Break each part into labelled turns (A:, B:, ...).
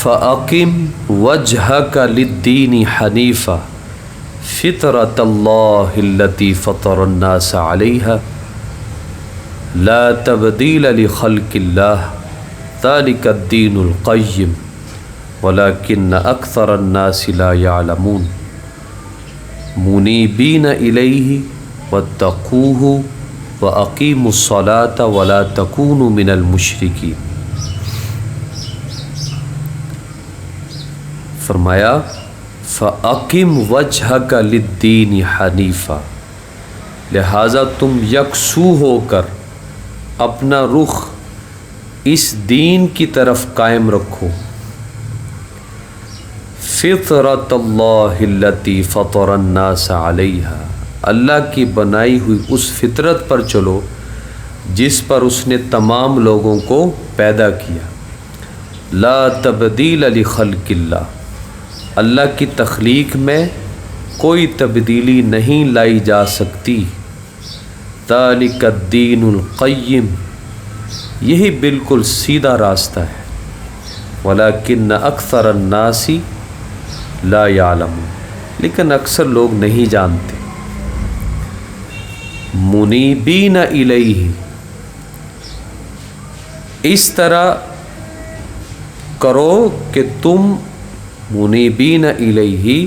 A: فَأَقِمْ وَجْهَكَ لِلدِّينِ حَنِيفًا فِطْرَةَ اللَّهِ الَّتِي فَطَرَ النَّاسَ عَلَيْهَا لَا تَبْدِيلَ لِخَلْقِ اللَّهِ ذَلِكَ الدِّينُ الْقَيِّمُ وَلَكِنَّ أَكْثَرَ النَّاسِ لَا يَعْلَمُونَ مُنِيبِينَ إِلَيْهِ وَاتَّقُوهُ وَأَقِيمُوا الصَّلَاةَ وَلَا تَكُونُوا مِنَ الْمُشْرِكِينَ۔ فرمایا فَأَقِمْ وَجْهَكَ لِلدِّينِ حَنِيفًا، لہٰذا تم یکسو ہو کر اپنا رخ اس دین کی طرف قائم رکھو۔ فطرۃ اللہ التی فطر الناس علیہا، اللہ کی بنائی ہوئی اس فطرت پر چلو جس پر اس نے تمام لوگوں کو پیدا کیا۔ لا تبدیل لخلق اللہ، اللہ کی تخلیق میں کوئی تبدیلی نہیں لائی جا سکتی۔ ذالک الدین القیم، یہی بالکل سیدھا راستہ ہے۔ ولیکن اکثر الناس لا یعلمون، لیکن اکثر لوگ نہیں جانتے۔ منیبین الیہ، اس طرح کرو کہ تم منیبین الیہ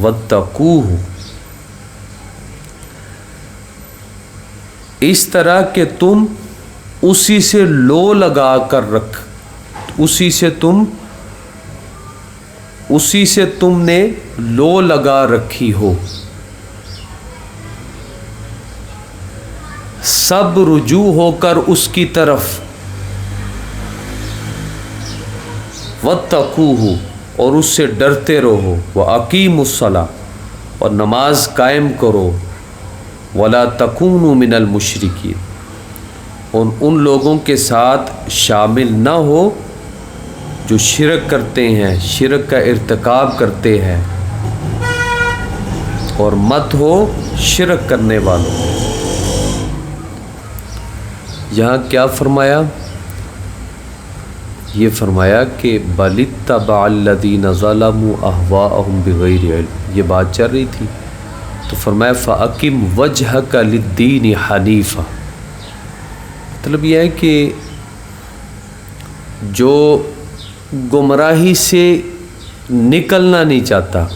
A: واتقوہ، اس طرح کہ تم اسی سے لو لگا کر اسی سے تم نے لو لگا رکھی ہو، سب رجوع ہو کر اس کی طرف۔ واتقوہ، اور اس سے ڈرتے رہو۔ وَأَقِیمُوا الصَّلَاةَ، اور نماز قائم کرو۔ وَلَا تَكُونُوا مِنَ الْمُشْرِکِینَ، اور ان لوگوں کے ساتھ شامل نہ ہو جو شرک کرتے ہیں، شرک کا ارتکاب کرتے ہیں، اور مت ہو شرک کرنے والوں۔ یہاں کیا فرمایا؟ یہ فرمایا کہ بَلِ اتَّبَعَ الَّذِينَ ظَلَمُوا أَهْوَاءَهُمْ بِغَيْرِ عِلْمٍ، یہ بات چل رہی تھی تو فرمایا فَأَقِمْ وَجْهَكَ لِلدِّينِ حَنِيفًا۔ مطلب یہ ہے کہ جو گمراہی سے نکلنا نہیں چاہتا،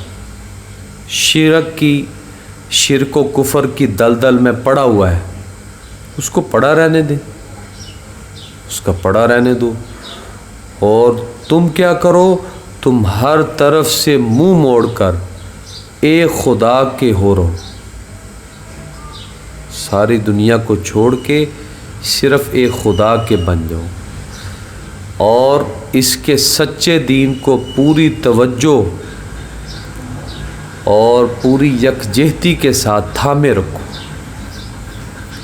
A: شرک و کفر کی دلدل میں پڑا ہوا ہے، اس کو پڑا رہنے دے، اس کا پڑا رہنے دو۔ اور تم کیا کرو؟ تم ہر طرف سے منہ موڑ کر ایک خدا کے ہو رہو، ساری دنیا کو چھوڑ کے صرف ایک خدا کے بن جاؤ، اور اس کے سچے دین کو پوری توجہ اور پوری یکجہتی کے ساتھ تھامے رکھو۔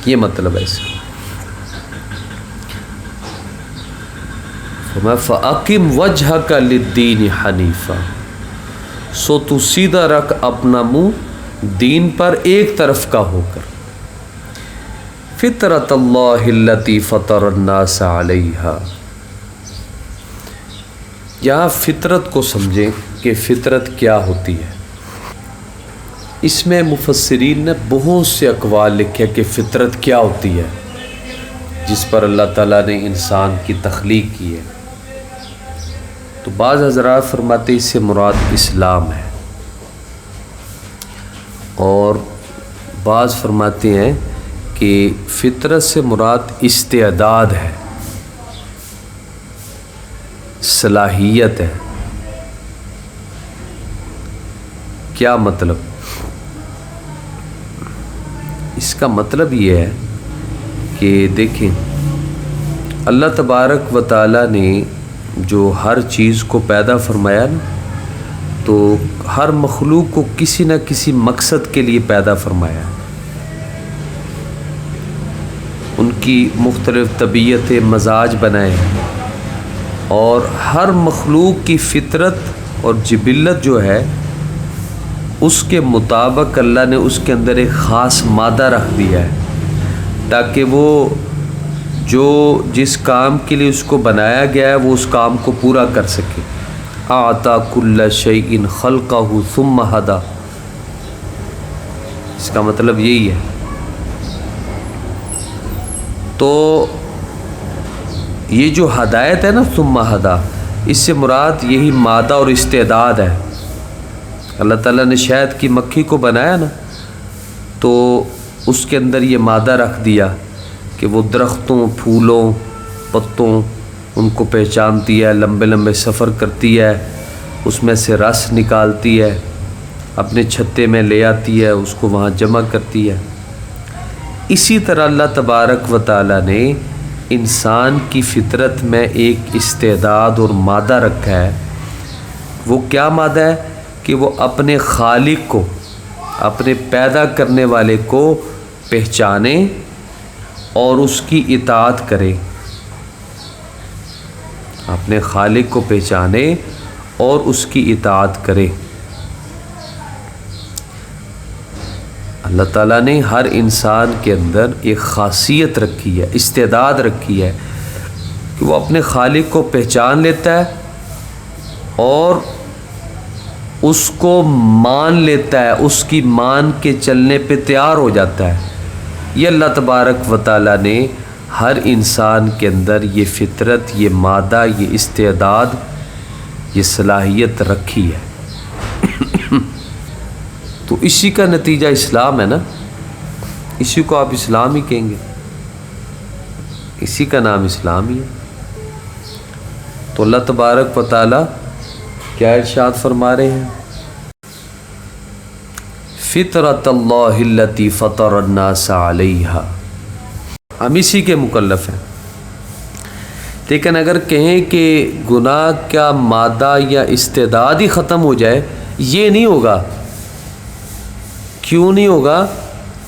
A: یہ مطلب ہے اس کا۔ فَأَقِمْ وَجْهَكَ لِلدِّينِ حَنِيفًا، سو تو سیدھا رکھ اپنا منہ دین پر ایک طرف کا ہو کر۔ فطرۃ اللہ التی فطر الناس علیہا، یہاں فطرت کو سمجھیں کہ فطرت کیا ہوتی ہے۔ اس میں مفسرین نے بہت سے اقوال لکھے کہ فطرت کیا ہوتی ہے جس پر اللہ تعالیٰ نے انسان کی تخلیق کی ہے۔ تو بعض حضرات فرماتے ہیں اس سے مراد اسلام ہے، اور بعض فرماتے ہیں کہ فطرت سے مراد استعداد ہے، صلاحیت ہے۔ کیا مطلب؟ اس کا مطلب یہ ہے کہ دیکھیں، اللہ تبارک و تعالیٰ نے جو ہر چیز کو پیدا فرمایا نا، تو ہر مخلوق کو کسی نہ کسی مقصد کے لیے پیدا فرمایا۔ ان کی مختلف طبیعت مزاج بنائے ہیں، اور ہر مخلوق کی فطرت اور جبلت جو ہے اس کے مطابق اللہ نے اس کے اندر ایک خاص مادہ رکھ دیا ہے، تاکہ وہ جو جس کام کے لیے اس کو بنایا گیا ہے وہ اس کام کو پورا کر سکے۔ اعطا کل شیء خلقہ ثم ہدا، اس کا مطلب یہی ہے۔ تو یہ جو ہدایت ہے نا ثم ہدا، اس سے مراد یہی مادہ اور استعداد ہے۔ اللہ تعالیٰ نے شہد کی مکھی کو بنایا نا، تو اس کے اندر یہ مادہ رکھ دیا کہ وہ درختوں، پھولوں، پتوں ان کو پہچانتی ہے، لمبے لمبے سفر کرتی ہے، اس میں سے رس نکالتی ہے، اپنے چھتے میں لے آتی ہے، اس کو وہاں جمع کرتی ہے۔ اسی طرح اللہ تبارک و تعالیٰ نے انسان کی فطرت میں ایک استعداد اور مادہ رکھا ہے۔ وہ کیا مادہ ہے؟ کہ وہ اپنے خالق کو، اپنے پیدا کرنے والے کو پہچانے اور اس کی اطاعت کرے، اپنے خالق کو پہچانے اور اس کی اطاعت کرے۔ اللہ تعالیٰ نے ہر انسان کے اندر ایک خاصیت رکھی ہے، استعداد رکھی ہے کہ وہ اپنے خالق کو پہچان لیتا ہے اور اس کو مان لیتا ہے، اس کی مان کے چلنے پہ تیار ہو جاتا ہے۔ یہ اللہ تبارک و تعالیٰ نے ہر انسان کے اندر یہ فطرت، یہ مادہ، یہ استعداد، یہ صلاحیت رکھی ہے۔ تو اسی کا نتیجہ اسلام ہے نا، اسی کو آپ اسلام ہی کہیں گے، اسی کا نام اسلام ہی ہے۔ تو اللہ تبارک و تعالیٰ کیا ارشاد فرما رہے ہیں؟ فطرت اللہ التی فطر الناس علیہا، ہم اسی کے مکلف ہیں۔ لیکن اگر کہیں کہ گناہ کا مادہ یا استعداد ہی ختم ہو جائے، یہ نہیں ہوگا۔ کیوں نہیں ہوگا؟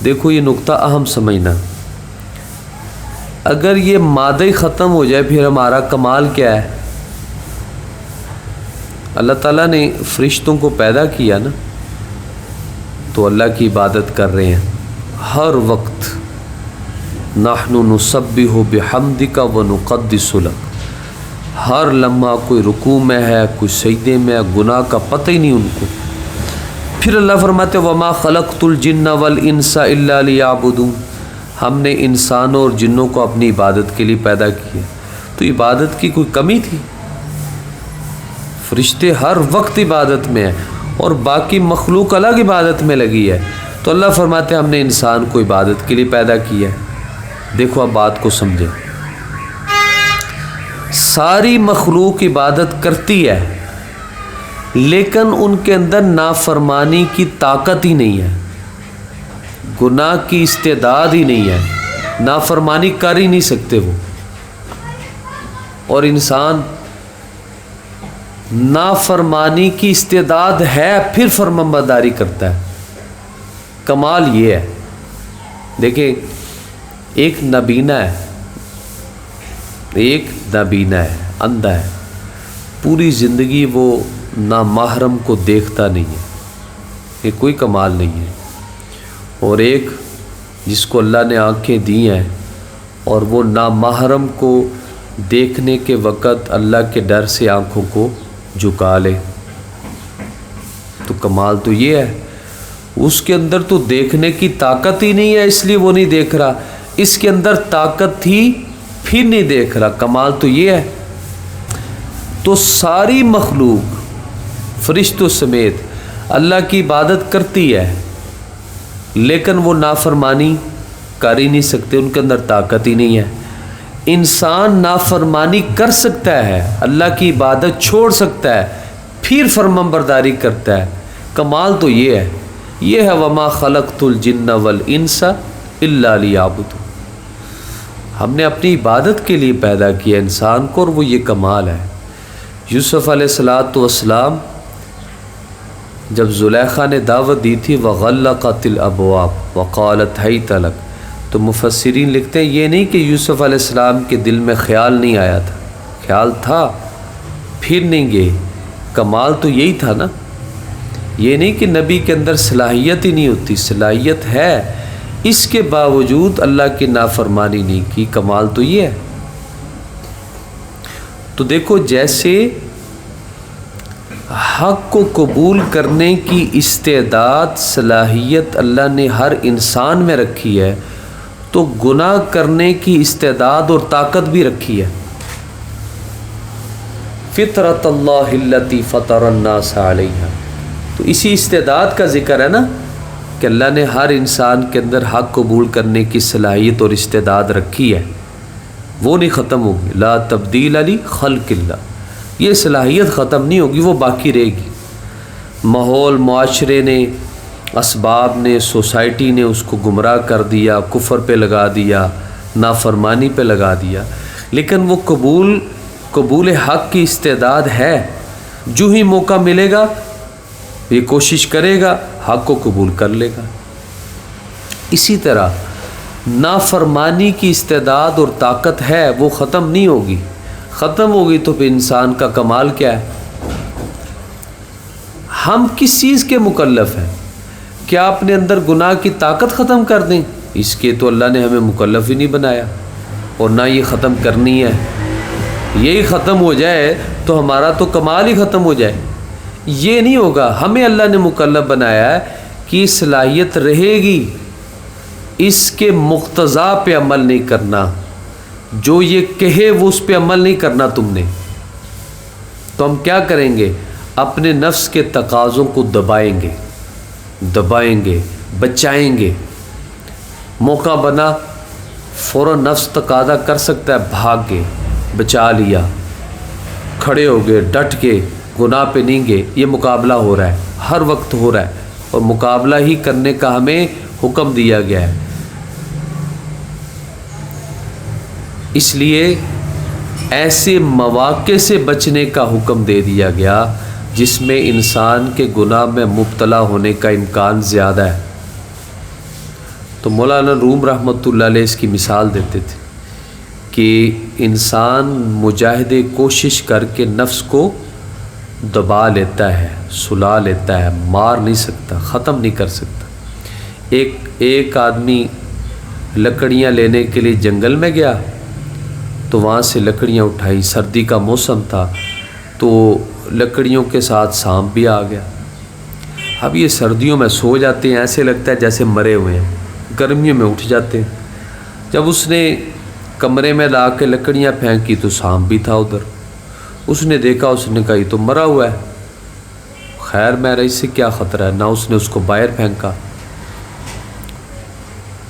A: دیکھو یہ نقطہ اہم سمجھنا۔ اگر یہ مادہ ہی ختم ہو جائے پھر ہمارا کمال کیا ہے؟ اللہ تعالیٰ نے فرشتوں کو پیدا کیا نا، تو اللہ کی عبادت کر رہے ہیں ہر وقت۔ نحن نسبح بحمدک ونقدس لک، ہر لمحہ کوئی رکوع میں ہے، کوئی سجدے میں ہے، گناہ کا پتہ ہی نہیں ان کو۔ پھر اللہ فرماتے وما خلقت الجن والانس الا لیعبدون، ہم نے انسانوں اور جنوں کو اپنی عبادت کے لیے پیدا کیا۔ تو عبادت کی کوئی کمی تھی؟ فرشتے ہر وقت عبادت میں ہیں اور باقی مخلوق الگ عبادت میں لگی ہے، تو اللہ فرماتے ہم نے انسان کو عبادت کے لیے پیدا کیا ہے۔ دیکھو اب بات کو سمجھیں، ساری مخلوق عبادت کرتی ہے لیکن ان کے اندر نافرمانی کی طاقت ہی نہیں ہے، گناہ کی استعداد ہی نہیں ہے، نافرمانی کر ہی نہیں سکتے وہ۔ اور انسان نافرمانی کی استعداد ہے پھر فرمانبرداری کرتا ہے۔ کمال یہ ہے، دیکھیں ایک نابینا ہے، ایک نابینا ہے، اندھا ہے، پوری زندگی وہ نامحرم کو دیکھتا نہیں ہے، یہ کوئی کمال نہیں ہے۔ اور ایک جس کو اللہ نے آنکھیں دی ہیں اور وہ نامحرم کو دیکھنے کے وقت اللہ کے ڈر سے آنکھوں کو جھکا لے، تو کمال تو یہ ہے۔ اس کے اندر تو دیکھنے کی طاقت ہی نہیں ہے اس لیے وہ نہیں دیکھ رہا، اس کے اندر طاقت تھی پھر نہیں دیکھ رہا، کمال تو یہ ہے۔ تو ساری مخلوق فرشتوں سمیت اللہ کی عبادت کرتی ہے لیکن وہ نافرمانی کر ہی نہیں سکتے، ان کے اندر طاقت ہی نہیں ہے۔ انسان نافرمانی کر سکتا ہے، اللہ کی عبادت چھوڑ سکتا ہے، پھر فرمانبرداری کرتا ہے، کمال تو یہ ہے۔ یہ ہے وما خلقت الجن والانس الا لیعبدون، ہم نے اپنی عبادت کے لیے پیدا کیا انسان کو، اور وہ یہ کمال ہے۔ یوسف علیہ السلام جب زلیخا نے دعوت دی تھی وغلقت الابواب وقالت حیت لک، تو مفسرین لکھتے ہیں یہ نہیں کہ یوسف علیہ السلام کے دل میں خیال نہیں آیا تھا، خیال تھا پھر نہیں گئے، کمال تو یہی تھا نا۔ یہ نہیں کہ نبی کے اندر صلاحیت ہی نہیں ہوتی، صلاحیت ہے، اس کے باوجود اللہ کی نافرمانی نہیں کی، کمال تو یہ ہے۔ تو دیکھو جیسے حق کو قبول کرنے کی استعداد صلاحیت اللہ نے ہر انسان میں رکھی ہے، تو گناہ کرنے کی استعداد اور طاقت بھی رکھی ہے۔ فطرت اللہ التی فطر الناس علیہا، تو اسی استعداد کا ذکر ہے نا کہ اللہ نے ہر انسان کے اندر حق قبول کرنے کی صلاحیت اور استعداد رکھی ہے، وہ نہیں ختم ہوگی۔ لا تبدیل لخلق اللہ، یہ صلاحیت ختم نہیں ہوگی، وہ باقی رہے گی۔ ماحول، معاشرے نے، اسباب نے، سوسائٹی نے اس کو گمراہ کر دیا، کفر پہ لگا دیا، نافرمانی پہ لگا دیا، لیکن وہ قبول حق کی استعداد ہے۔ جو ہی موقع ملے گا یہ کوشش کرے گا، حق کو قبول کر لے گا۔ اسی طرح نافرمانی کی استعداد اور طاقت ہے، وہ ختم نہیں ہوگی۔ ختم ہوگی تو پھر انسان کا کمال کیا ہے؟ ہم کس چیز کے مکلف ہیں؟ کیا اپنے اندر گناہ کی طاقت ختم کر دیں؟ اس کے تو اللہ نے ہمیں مکلف ہی نہیں بنایا، اور نہ یہ ختم کرنی ہے۔ یہی ختم ہو جائے تو ہمارا تو کمال ہی ختم ہو جائے، یہ نہیں ہوگا۔ ہمیں اللہ نے مکلف بنایا ہے کہ صلاحیت رہے گی، اس کے مقتضا پہ عمل نہیں کرنا، جو یہ کہے وہ اس پہ عمل نہیں کرنا تم نے۔ تو ہم کیا کریں گے؟ اپنے نفس کے تقاضوں کو دبائیں گے، بچائیں گے۔ موقع بنا فوراً نفس تقاضا کر سکتا ہے، بھاگ گئے، بچا لیا، کھڑے ہو گئے، ڈٹ کے گناہ پہ نہیں گئے۔ یہ مقابلہ ہو رہا ہے، ہر وقت ہو رہا ہے، اور مقابلہ ہی کرنے کا ہمیں حکم دیا گیا ہے۔ اس لیے ایسے مواقع سے بچنے کا حکم دے دیا گیا جس میں انسان کے گناہ میں مبتلا ہونے کا امکان زیادہ ہے۔ تو مولانا روم رحمۃ اللہ علیہ اس کی مثال دیتے تھے کہ انسان مجاہدے کوشش کر کے نفس کو دبا لیتا ہے، سلا لیتا ہے، مار نہیں سکتا، ختم نہیں کر سکتا۔ ایک آدمی لکڑیاں لینے کے لیے جنگل میں گیا، تو وہاں سے لکڑیاں اٹھائی، سردی کا موسم تھا، تو لکڑیوں کے ساتھ سانپ بھی آ گیا۔ اب یہ سردیوں میں سو جاتے ہیں، ایسے لگتا ہے جیسے مرے ہوئے ہیں، گرمیوں میں اٹھ جاتے ہیں۔ جب اس نے کمرے میں لا کے لکڑیاں پھینکی تو سانپ بھی تھا ادھر۔ اس نے دیکھا، اس نے کہا یہ تو مرا ہوا ہے، خیر میرا اس سے کیا خطرہ ہے۔ نہ اس نے اس کو باہر پھینکا،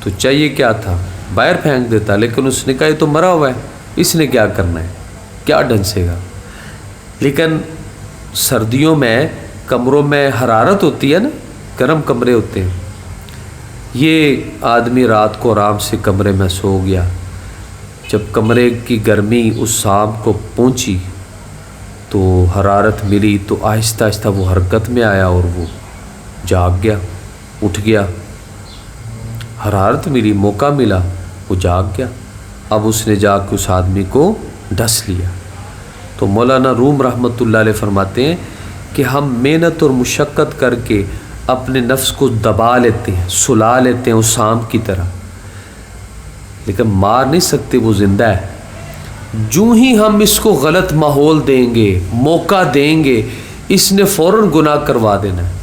A: تو چاہیے کیا تھا باہر پھینک دیتا، لیکن اس نے کہا یہ تو مرا ہوا ہے، اس نے کیا کرنا ہے، کیا ڈھنسے گا۔ لیکن سردیوں میں کمروں میں حرارت ہوتی ہے نا، گرم کمرے ہوتے ہیں۔ یہ آدمی رات کو آرام سے کمرے میں سو گیا، جب کمرے کی گرمی اس سانپ کو پہنچی تو حرارت ملی، تو آہستہ آہستہ وہ حرکت میں آیا اور وہ جاگ گیا، اٹھ گیا۔ حرارت ملی، موقع ملا، وہ جاگ گیا۔ اب اس نے جا کے اس آدمی کو ڈس لیا۔ تو مولانا روم رحمۃ اللہ علیہ فرماتے ہیں کہ ہم محنت اور مشقت کر کے اپنے نفس کو دبا لیتے ہیں، سلا لیتے ہیں اس سانپ کی طرح، لیکن مار نہیں سکتے، وہ زندہ ہے۔ جو ہی ہم اس کو غلط ماحول دیں گے، موقع دیں گے، اس نے فوراً گناہ کروا دینا ہے۔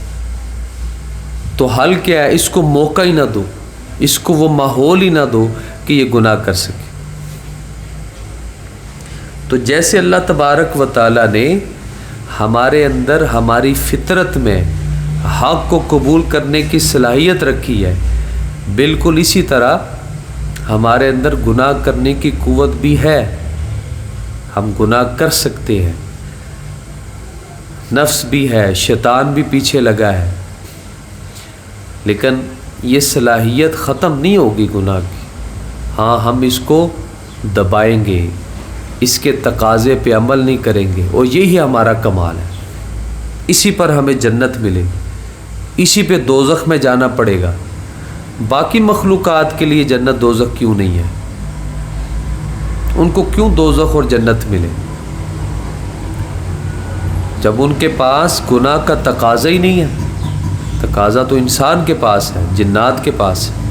A: تو حل کیا ہے؟ اس کو موقع ہی نہ دو، اس کو وہ ماحول ہی نہ دو کہ یہ گناہ کر سکے۔ تو جیسے اللہ تبارک و تعالیٰ نے ہمارے اندر، ہماری فطرت میں حق کو قبول کرنے کی صلاحیت رکھی ہے، بالکل اسی طرح ہمارے اندر گناہ کرنے کی قوت بھی ہے۔ ہم گناہ کر سکتے ہیں، نفس بھی ہے، شیطان بھی پیچھے لگا ہے، لیکن یہ صلاحیت ختم نہیں ہوگی گناہ کی۔ ہاں، ہم اس کو دبائیں گے، اس کے تقاضے پہ عمل نہیں کریں گے، اور یہی ہمارا کمال ہے۔ اسی پر ہمیں جنت ملے گی، اسی پہ دوزخ میں جانا پڑے گا۔ باقی مخلوقات کے لیے جنت دوزخ کیوں نہیں ہے؟ ان کو کیوں دوزخ اور جنت ملے جب ان کے پاس گناہ کا تقاضا ہی نہیں ہے؟ تقاضا تو انسان کے پاس ہے، جنات کے پاس ہے۔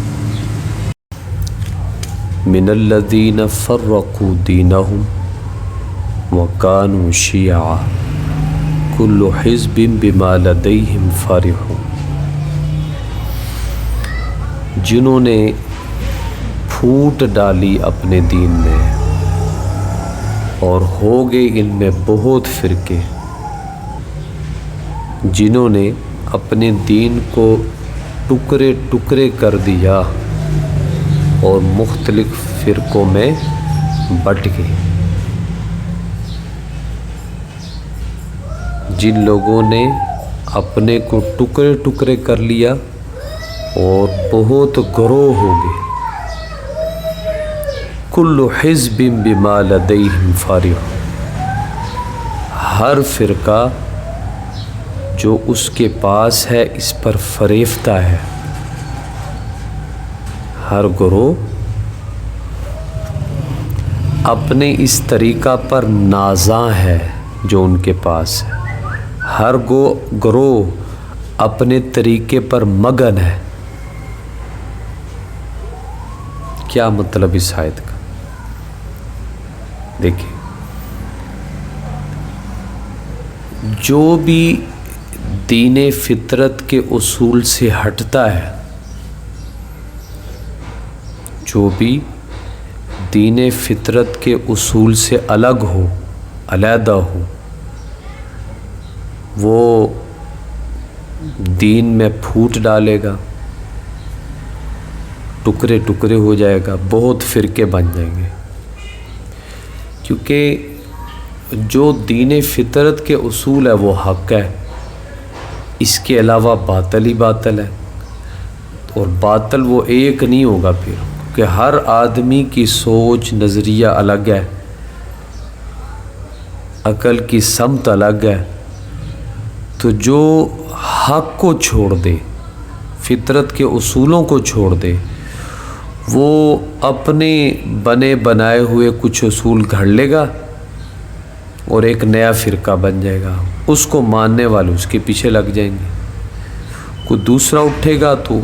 A: من الذین فرقوا دینہم وکانوا شیعا، کل حزب بما لدیہم فرحون، جنہوں نے پھوٹ ڈالی اپنے دین میں اور ہو گئے ان میں بہت فرقے، جنہوں نے اپنے دین کو ٹکڑے ٹکڑے کر دیا اور مختلف فرقوں میں بٹ گئے۔ جن لوگوں نے اپنے کو ٹکڑے ٹکڑے کر لیا اور بہت گروہ ہو گئے، کل حزب بما لدیہم فرحون، ہر فرقہ جو اس کے پاس ہے اس پر فریفتہ ہے، ہر گروہ اپنے اس طریقہ پر نازاں ہے جو ان کے پاس ہے، ہر گروہ اپنے طریقے پر مگن ہے۔ کیا مطلب اس آیت کا؟ دیکھیں، جو بھی دین فطرت کے اصول سے ہٹتا ہے، جو بھی دین فطرت کے اصول سے الگ ہو، علیحدہ ہو، وہ دین میں پھوٹ ڈالے گا، ٹکڑے ٹکڑے ہو جائے گا، بہت فرقے بن جائیں گے، کیونکہ جو دین فطرت کے اصول ہے وہ حق ہے، اس کے علاوہ باطل ہی باطل ہے، اور باطل وہ ایک نہیں ہوگا پھر، کہ ہر آدمی کی سوچ نظریہ الگ ہے، عقل کی سمت الگ ہے، تو جو حق کو چھوڑ دے، فطرت کے اصولوں کو چھوڑ دے، وہ اپنے بنے بنائے ہوئے کچھ اصول گھڑ لے گا اور ایک نیا فرقہ بن جائے گا، اس کو ماننے والے اس کے پیچھے لگ جائیں گے۔ کوئی دوسرا اٹھے گا تو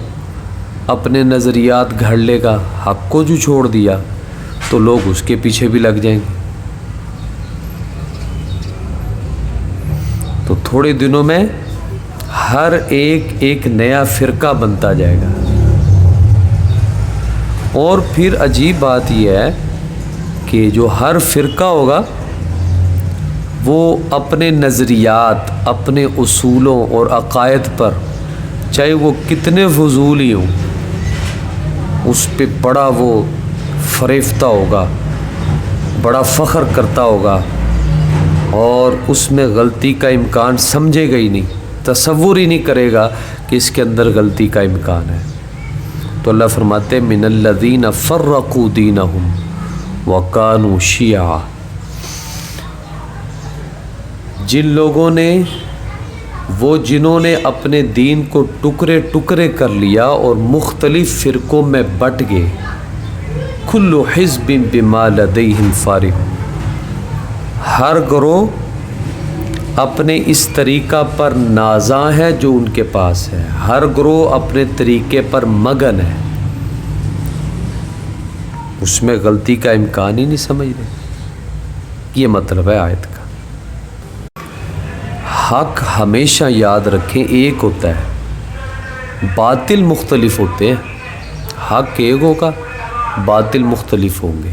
A: اپنے نظریات گھڑ لے گا، حق کو جو چھوڑ دیا تو لوگ اس کے پیچھے بھی لگ جائیں گے۔ تو تھوڑے دنوں میں ہر ایک نیا فرقہ بنتا جائے گا، اور پھر عجیب بات یہ ہے کہ جو ہر فرقہ ہوگا وہ اپنے نظریات، اپنے اصولوں اور عقائد پر، چاہے وہ کتنے فضول ہی ہوں، اس پہ بڑا وہ فریفتہ ہوگا، بڑا فخر کرتا ہوگا، اور اس میں غلطی کا امکان سمجھے گا ہی نہیں، تصور ہی نہیں کرے گا کہ اس کے اندر غلطی کا امکان ہے۔ تو اللہ فرماتے ہیں من الذین فرقوا دینہم وکانوا شیعا، جن لوگوں نے، وہ جنہوں نے اپنے دین کو ٹکڑے ٹکڑے کر لیا اور مختلف فرقوں میں بٹ گئے، کل حزب بما لدیہم فرحون، ہر گروہ اپنے اس طریقہ پر نازاں ہے جو ان کے پاس ہے، ہر گروہ اپنے طریقے پر مگن ہے، اس میں غلطی کا امکان ہی نہیں سمجھ رہے۔ یہ مطلب ہے آیت کا۔ حق ہمیشہ یاد رکھیں ایک ہوتا ہے، باطل مختلف ہوتے ہیں، حق ایک ہوگا، باطل مختلف ہوں گے۔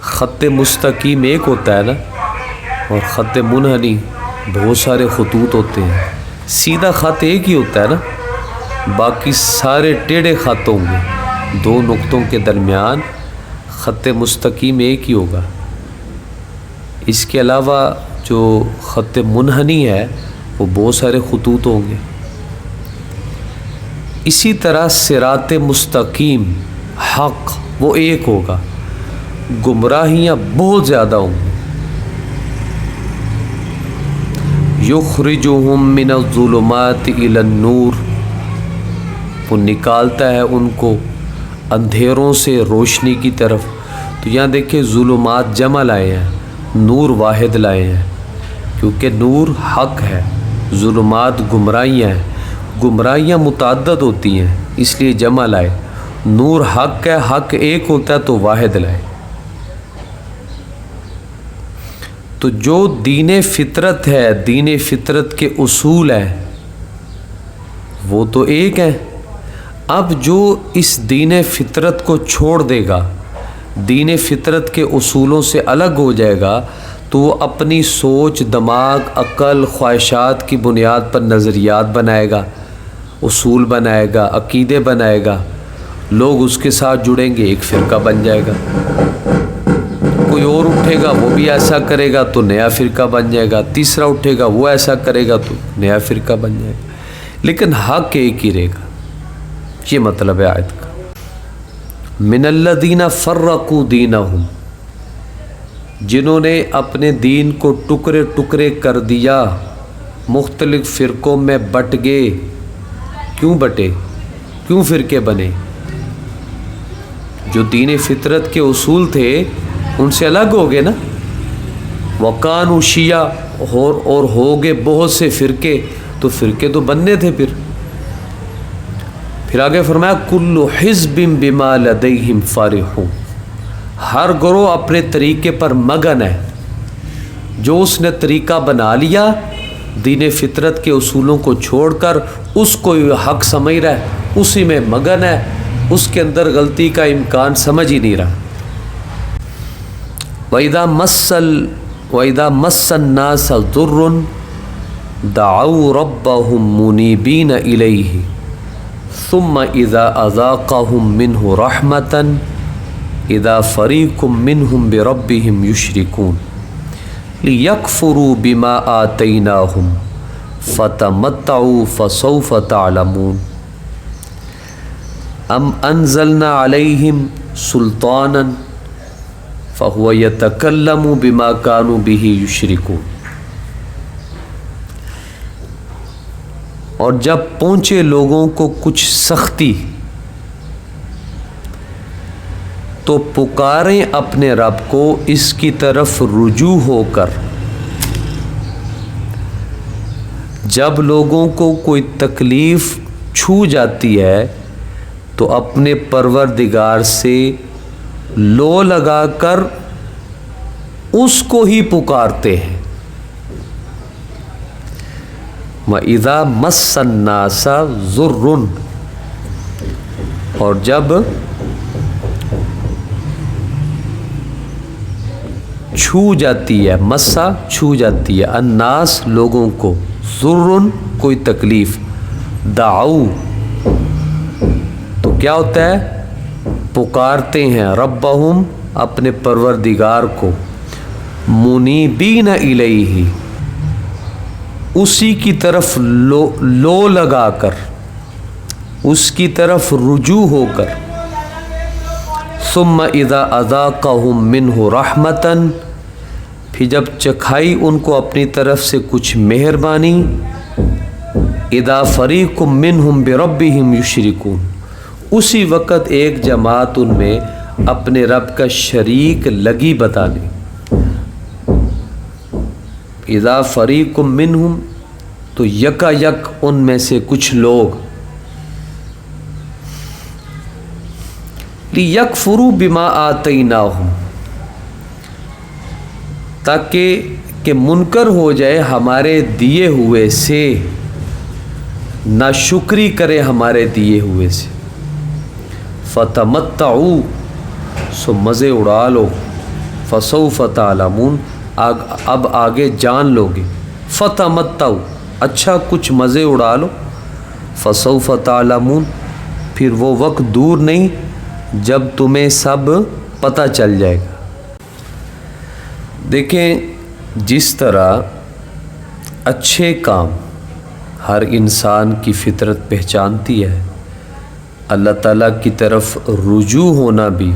A: خط مستقیم ایک ہوتا ہے نا، اور خط منحنی بہت سارے خطوط ہوتے ہیں، سیدھا خط ایک ہی ہوتا ہے نا، باقی سارے ٹیڑھے خط ہوں گے، دو نقطوں کے درمیان خط مستقیم ایک ہی ہوگا۔ اس کے علاوہ جو خط منحنی ہے وہ بہت سارے خطوط ہوں گے۔ اسی طرح صراط مستقیم حق وہ ایک ہوگا، گمراہیاں بہت زیادہ ہوں گی۔ یخرجہم من الظلمات الی النور، وہ نکالتا ہے ان کو اندھیروں سے روشنی کی طرف۔ تو یہاں دیکھیں ظلمات جمع لائے ہیں، نور واحد لائے ہیں، کیونکہ نور حق ہے، ظلمات گمراہیاں ہیں، گمراہیاں متعدد ہوتی ہیں اس لیے جمع لائے۔ نور حق ہے، حق ایک ہوتا ہے تو واحد لائے۔ تو جو دین فطرت ہے، دین فطرت کے اصول ہیں وہ تو ایک ہیں۔ اب جو اس دین فطرت کو چھوڑ دے گا، دین فطرت کے اصولوں سے الگ ہو جائے گا، تو وہ اپنی سوچ، دماغ، عقل، خواہشات کی بنیاد پر نظریات بنائے گا، اصول بنائے گا، عقیدے بنائے گا، لوگ اس کے ساتھ جڑیں گے، ایک فرقہ بن جائے گا۔ کوئی اور اٹھے گا وہ بھی ایسا کرے گا تو نیا فرقہ بن جائے گا، تیسرا اٹھے گا وہ ایسا کرے گا تو نیا فرقہ بن جائے گا، لیکن حق ایک ہی رہے گا۔ یہ مطلب ہے آیت کا۔ من الذین فرقوا دینہم، جنہوں نے اپنے دین کو ٹکڑے ٹکڑے کر دیا، مختلف فرقوں میں بٹ گئے۔ کیوں بٹے؟ کیوں فرقے بنے؟ جو دین فطرت کے اصول تھے ان سے الگ ہو گئے نا۔ وَقَانُوا شِيَعًا، اور ہو گئے بہت سے فرقے، تو فرقے تو بننے تھے۔ پھر آگے فرمایا کُلُّ حِزْبٍ بِمَا لَدَيْهِمْ فَرِحُونَ، ہر گروہ اپنے طریقے پر مگن ہے۔ جو اس نے طریقہ بنا لیا دین فطرت کے اصولوں کو چھوڑ کر، اس کو حق سمجھ رہا ہے، اسی میں مگن ہے، اس کے اندر غلطی کا امکان سمجھ ہی نہیں رہا۔ وَإِذَا مَسَّ النَّاسَ ضُرٌّ دَعَوْا رَبَّهُمْ مُنِيبِينَ إِلَيْهِ ثُمَّ إِذَا أَذَاقَهُم مِّنْهُ رَحْمَةً إِذَا فَرِيقٌ مِّنْهُم بِرَبِّهِمْ يُشْرِكُونَ لِيَكْفُرُوا بِمَا آتَيْنَاهُمْ فَتَمَتَّعُوا فَسَوْفَ تَعْلَمُونَ أَمْ أَنزَلْنَا عَلَيْهِمْ سُلْطَانًا فَهُوَ يَتَكَلَّمُ بِمَا كَانُوا بِهِ يُشْرِكُونَ۔ اور جب پہنچے لوگوں کو کچھ سختی تو پکاریں اپنے رب کو اس کی طرف رجوع ہو کر۔ جب لوگوں کو کوئی تکلیف چھو جاتی ہے تو اپنے پروردگار سے لو لگا کر اس کو ہی پکارتے ہیں۔ وَإِذَا مَسَّ النَّاسَ ضُرٌّ، اور جب چھو جاتی ہے، مسا چھو جاتی ہے، الناس لوگوں کو، ضرٌ کوئی تکلیف، دعو تو کیا ہوتا ہے؟ پکارتے ہیں، ربہم اپنے پروردگار کو، منیبین الیہ اسی کی طرف لو لگا کر، اس کی طرف رجوع ہو کر، ثم اذا اذاقہم منہ رحمتاً، پھر جب چکھائی ان کو اپنی طرف سے کچھ مہربانی، اذا فریق منہم بربہم یشرکون، اسی وقت ایک جماعت ان میں اپنے رب کا شریک لگی بتانے۔ اذا فریق منہم تو یکا یک ان میں سے کچھ لوگ، لیکفروا بما آتیناہم، تاکہ کہ منکر ہو جائے ہمارے دیے ہوئے سے، ناشکری کرے ہمارے دیے ہوئے سے، فتمتعوا سو مزے اڑا لو، فسوف تعلمون اب آگے جان لو گے، فتمتعوا اچھا کچھ مزے اڑا لو، فسوف تعلمون پھر وہ وقت دور نہیں جب تمہیں سب پتہ چل جائے گا۔ دیکھیں جس طرح اچھے کام ہر انسان کی فطرت پہچانتی ہے، اللہ تعالیٰ کی طرف رجوع ہونا بھی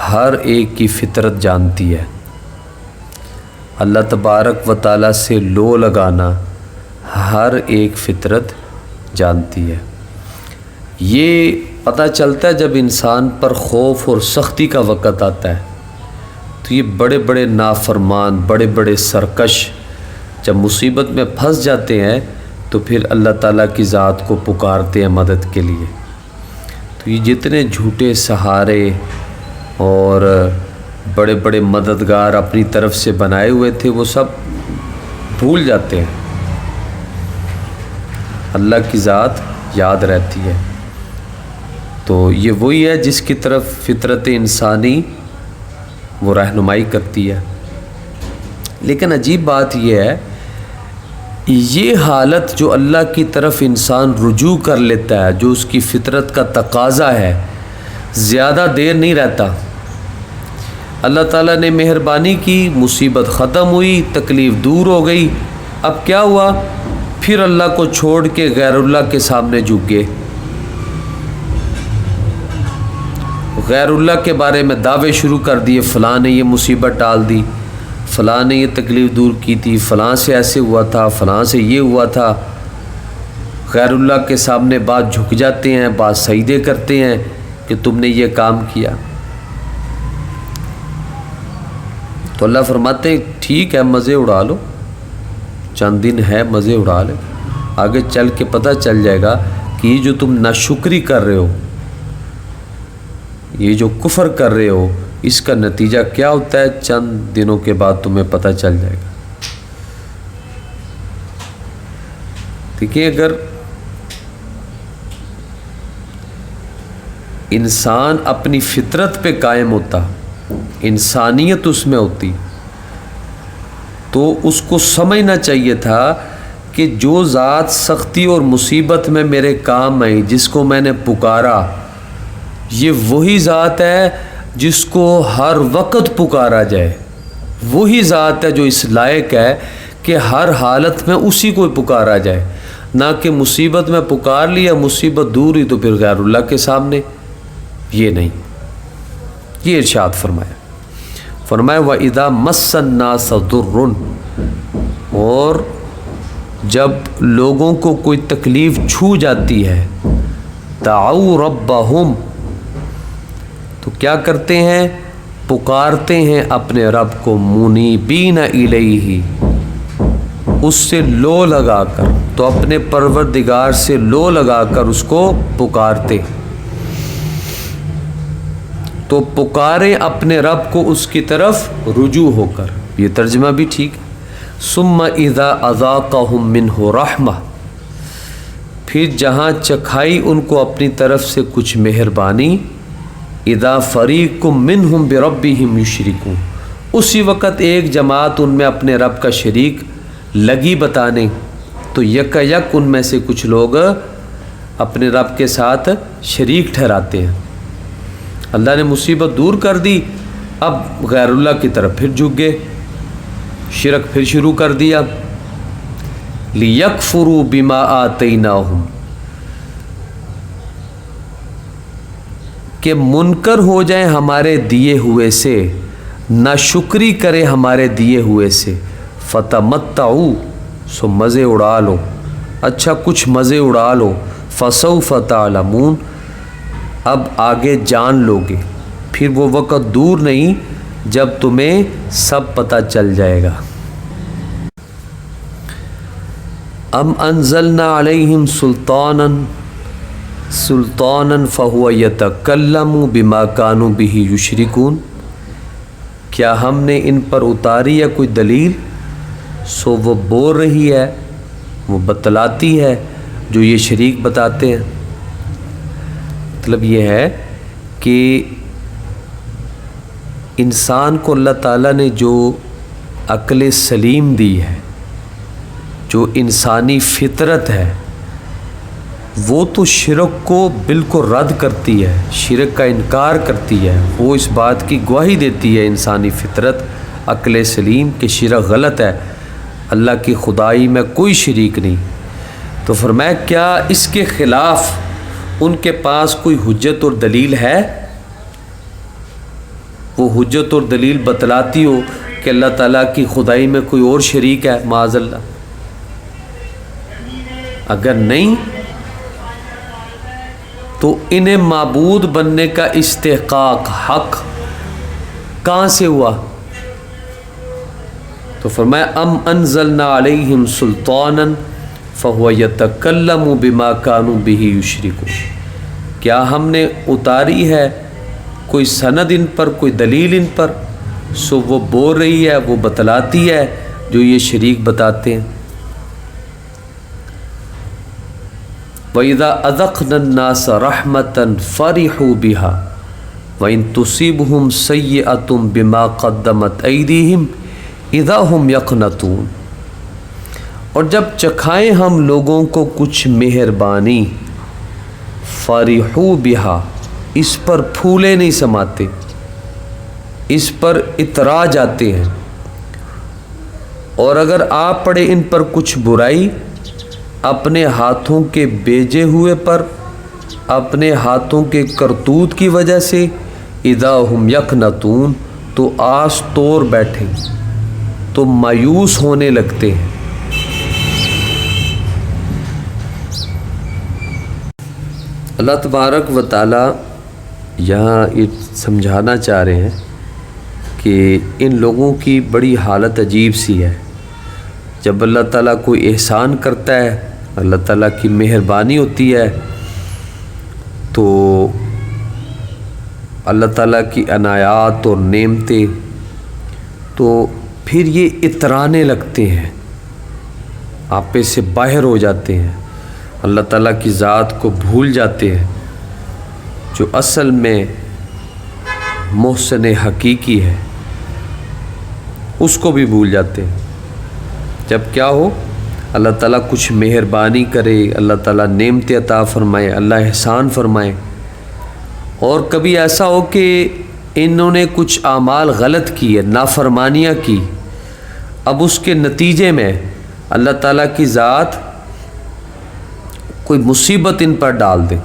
A: ہر ایک کی فطرت جانتی ہے۔ اللہ تبارک و تعالیٰ سے لو لگانا ہر ایک فطرت جانتی ہے۔ یہ پتہ چلتا ہے جب انسان پر خوف اور سختی کا وقت آتا ہے تو یہ بڑے بڑے نافرمان، بڑے بڑے سرکش جب مصیبت میں پھنس جاتے ہیں تو پھر اللہ تعالیٰ کی ذات کو پکارتے ہیں مدد کے لیے۔ تو یہ جتنے جھوٹے سہارے اور بڑے بڑے مددگار اپنی طرف سے بنائے ہوئے تھے وہ سب بھول جاتے ہیں، اللہ کی ذات یاد رہتی ہے۔ تو یہ وہی ہے جس کی طرف فطرت انسانی وہ رہنمائی کرتی ہے۔ لیکن عجیب بات یہ ہے، یہ حالت جو اللہ کی طرف انسان رجوع کر لیتا ہے، جو اس کی فطرت کا تقاضا ہے، زیادہ دیر نہیں رہتا۔ اللہ تعالیٰ نے مہربانی کی، مصیبت ختم ہوئی، تکلیف دور ہو گئی، اب کیا ہوا؟ پھر اللہ کو چھوڑ کے غیر اللہ کے سامنے جھک گئے، غیر اللہ کے بارے میں دعوے شروع کر دیے، فلاں نے یہ مصیبت ٹال دی، فلاں نے یہ تکلیف دور کی تھی، فلاں سے ایسے ہوا تھا، فلاں سے یہ ہوا تھا۔ غیر اللہ کے سامنے بعض جھک جاتے ہیں، بعض سجدے کرتے ہیں کہ تم نے یہ کام کیا۔ تو اللہ فرماتے ہیں ٹھیک ہے، مزے اڑا لو، چند دن ہے، مزے اڑا لے، آگے چل کے پتہ چل جائے گا کہ یہ جو تم ناشکری کر رہے ہو، یہ جو کفر کر رہے ہو، اس کا نتیجہ کیا ہوتا ہے، چند دنوں کے بعد تمہیں پتہ چل جائے گا۔ دیکھیں، اگر انسان اپنی فطرت پہ قائم ہوتا، انسانیت اس میں ہوتی، تو اس کو سمجھنا چاہیے تھا کہ جو ذات سختی اور مصیبت میں میرے کام آئی، جس کو میں نے پکارا، یہ وہی ذات ہے جس کو ہر وقت پکارا جائے، وہی ذات ہے جو اس لائق ہے کہ ہر حالت میں اسی کو پکارا جائے، نہ کہ مصیبت میں پکار لیا، مصیبت دور ہوئی تو پھر غیر اللہ کے سامنے۔ یہ نہیں، یہ ارشاد فرمایا وَإِذَا مَسَّ النَّاسَ ضُرٌّ، اور جب لوگوں کو کوئی تکلیف چھو جاتی ہے، دعوا ربہم، تو کیا کرتے ہیں؟ پکارتے ہیں اپنے رب کو، منیبین الیہ، اس سے لو لگا کر، تو اپنے پروردگار سے لو لگا کر اس کو پکارتے، تو پکارے اپنے رب کو اس کی طرف رجوع ہو کر۔ یہ ترجمہ بھی ٹھیک ہے۔ ثم اذا اذاقہم منہ رحمہ، پھر جہاں چکھائی ان کو اپنی طرف سے کچھ مہربانی، اذا فریق منہم بربہم یشرکون، اسی وقت ایک جماعت ان میں اپنے رب کا شریک لگی بتانے، تو یک ان میں سے کچھ لوگ اپنے رب کے ساتھ شریک ٹھہراتے ہیں۔ اللہ نے مصیبت دور کر دی، اب غیر اللہ کی طرف پھر جھک گئے، شرک پھر شروع کر دیا۔ لیکفروا بما آتیناہم، کہ منکر ہو جائیں ہمارے دیے ہوئے سے، ناشکری کرے ہمارے دیے ہوئے سے، فتمتعوا، سو مزے اڑا لو، اچھا کچھ مزے اڑا لو، فسوف تعلمون، اب آگے جان لوگے، پھر وہ وقت دور نہیں جب تمہیں سب پتہ چل جائے گا۔ ام انزلنا علیہم سلطانا فہو یتکلم بما کانوا بہ یشرکون، کیا ہم نے ان پر اتاری ہے کوئی دلیل، سو وہ بول رہی ہے، وہ بتلاتی ہے جو یہ شریک بتاتے ہیں۔ مطلب یہ ہے کہ انسان کو اللہ تعالیٰ نے جو عقل سلیم دی ہے، جو انسانی فطرت ہے، وہ تو شرک کو بالکل رد کرتی ہے، شرک کا انکار کرتی ہے، وہ اس بات کی گواہی دیتی ہے انسانی فطرت، عقل سلیم، کہ شرک غلط ہے، اللہ کی خدائی میں کوئی شریک نہیں۔ تو فرمایا کیا اس کے خلاف ان کے پاس کوئی حجت اور دلیل ہے؟ وہ حجت اور دلیل بتلاتی ہو کہ اللہ تعالیٰ کی خدائی میں کوئی اور شریک ہے، معاذ اللہ؟ اگر نہیں تو انہیں معبود بننے کا استحقاق، حق کہاں سے ہوا؟ تو فرمایا ام انزلنا علیہم سلطانا فہو یتکلم بما کانوا بہ یشرکون، کیا ہم نے اتاری ہے کوئی سند ان پر، کوئی دلیل ان پر، سو وہ بول رہی ہے، وہ بتلاتی ہے جو یہ شریک بتاتے ہیں۔ وَإِذَا أَذَقْنَا النَّاسَ رَحْمَةً فَرِحُوا بِهَا وَإِن تُصِبْهُمْ سَيِّئَةٌ بِمَا قَدَّمَتْ أَيْدِيهِمْ إِذَا هُمْ يَقْنَطُونَ۔ اور جب چکھائیں ہم لوگوں کو کچھ مہربانی، فَرِحُوا بِهَا، اس پر پھولے نہیں سماتے، اس پر اطراج آتے ہیں۔ اور اگر آپ پڑے ان پر کچھ برائی، اپنے ہاتھوں کے بیجے ہوئے پر، اپنے ہاتھوں کے کرتوت کی وجہ سے، اذا ہم یقنطون، تو آس توڑ بیٹھے، تو مایوس ہونے لگتے ہیں۔ اللہ تبارک و تعالی یہاں سمجھانا چاہ رہے ہیں کہ ان لوگوں کی بڑی حالت عجیب سی ہے۔ جب اللہ تعالیٰ کوئی احسان کرتا ہے، اللہ تعالیٰ کی مہربانی ہوتی ہے، تو اللہ تعالیٰ کی عنایات اور نعمتیں، تو پھر یہ اترانے لگتے ہیں، آپے سے باہر ہو جاتے ہیں، اللہ تعالیٰ کی ذات کو بھول جاتے ہیں، جو اصل میں محسن حقیقی ہے اس کو بھی بھول جاتے ہیں۔ جب کیا ہو، اللہ تعالیٰ کچھ مہربانی کرے، اللہ تعالیٰ نعمت عطا فرمائے، اللہ احسان فرمائے، اور کبھی ایسا ہو کہ انہوں نے کچھ اعمال غلط کیے، نافرمانیاں کی، اب اس کے نتیجے میں اللہ تعالیٰ کی ذات کوئی مصیبت ان پر ڈال دے،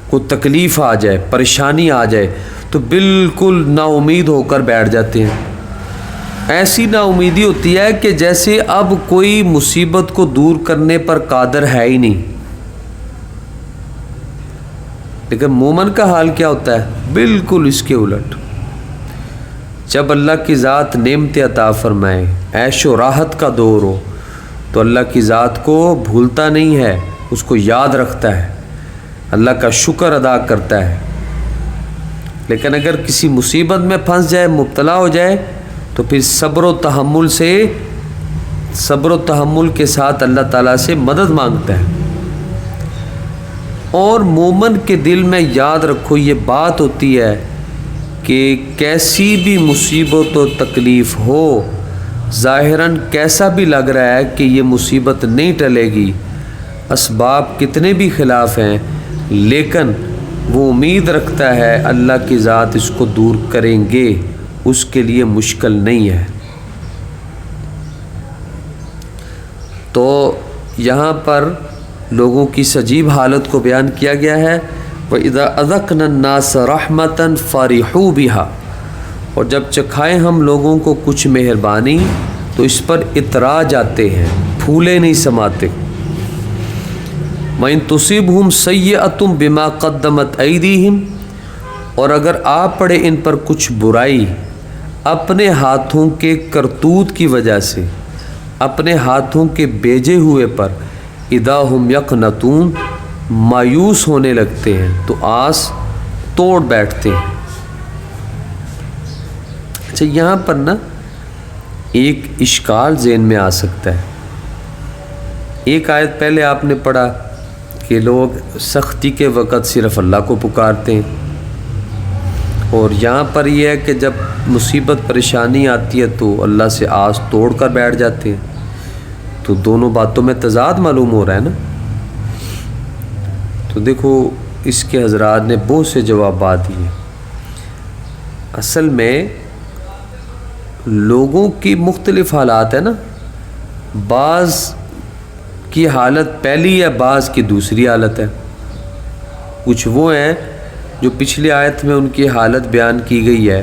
A: کوئی تکلیف آ جائے، پریشانی آ جائے، تو بالکل نا امید ہو کر بیٹھ جاتے ہیں۔ ایسی نا امیدی ہوتی ہے کہ جیسے اب کوئی مصیبت کو دور کرنے پر قادر ہے ہی نہیں۔ لیکن مومن کا حال کیا ہوتا ہے؟ بالکل اس کے الٹ۔ جب اللہ کی ذات نعمت عطا فرمائے، عیش و راحت کا دور ہو، تو اللہ کی ذات کو بھولتا نہیں ہے، اس کو یاد رکھتا ہے، اللہ کا شکر ادا کرتا ہے۔ لیکن اگر کسی مصیبت میں پھنس جائے، مبتلا ہو جائے، تو پھر صبر و تحمل کے ساتھ اللہ تعالیٰ سے مدد مانگتا ہے۔ اور مومن کے دل میں یاد رکھو یہ بات ہوتی ہے کہ کیسی بھی مصیبت و تکلیف ہو، ظاہراً کیسا بھی لگ رہا ہے کہ یہ مصیبت نہیں ٹلے گی، اسباب کتنے بھی خلاف ہیں، لیکن وہ امید رکھتا ہے اللہ کی ذات اس کو دور کریں گے، اس کے لیے مشکل نہیں ہے۔ تو یہاں پر لوگوں کی عجیب حالت کو بیان کیا گیا ہے، وَإِذَا أَذَقْنَا النَّاسَ رَحْمَةً فَرِحُوا بِهَا، اور جب چکھائیں ہم لوگوں کو کچھ مہربانی، تو اس پر اطراج آتے ہیں، پھولے نہیں سماتے۔ وَإِن تُصِبْهُمْ سَيِّئَةٌ بِمَا قَدَّمَتْ أَيْدِيهِمْ، اور اگر آ پڑے ان پر کچھ برائی اپنے ہاتھوں کے کرتوت کی وجہ سے، اپنے ہاتھوں کے بیجے ہوئے پر، اذا ہم یقنطون، مایوس ہونے لگتے ہیں، تو آس توڑ بیٹھتے ہیں۔ اچھا، یہاں پر نا ایک اشکال ذہن میں آ سکتا ہے۔ ایک آیت پہلے آپ نے پڑھا کہ لوگ سختی کے وقت صرف اللہ کو پکارتے ہیں، اور یہاں پر یہ ہے کہ جب مصیبت پریشانی آتی ہے تو اللہ سے آس توڑ کر بیٹھ جاتے ہیں۔ تو دونوں باتوں میں تضاد معلوم ہو رہا ہے نا۔ تو دیکھو، اس کے حضرات نے بہت سے جوابات دیے۔ اصل میں لوگوں کی مختلف حالات ہیں نا، بعض کی حالت پہلی ہے، بعض کی دوسری حالت ہے۔ کچھ وہ ہیں جو پچھلی آیت میں ان کی حالت بیان کی گئی ہے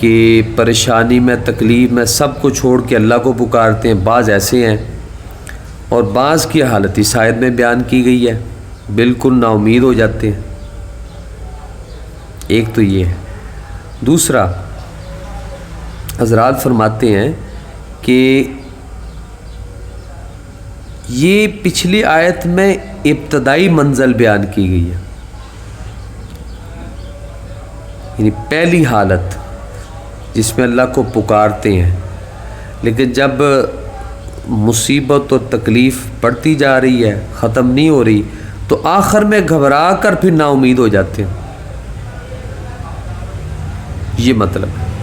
A: کہ پریشانی میں، تکلیف میں سب کو چھوڑ کے اللہ کو پکارتے ہیں، بعض ایسے ہیں، اور بعض کی حالت اس آیت میں بیان کی گئی ہے، بالکل نا امید ہو جاتے ہیں۔ ایک تو یہ ہے۔ دوسرا، حضرات فرماتے ہیں کہ یہ پچھلی آیت میں ابتدائی منزل بیان کی گئی ہے، یعنی پہلی حالت جس میں اللہ کو پکارتے ہیں، لیکن جب مصیبت اور تکلیف بڑھتی جا رہی ہے، ختم نہیں ہو رہی، تو آخر میں گھبرا کر پھر نا امید ہو جاتے ہیں۔ یہ مطلب ہے۔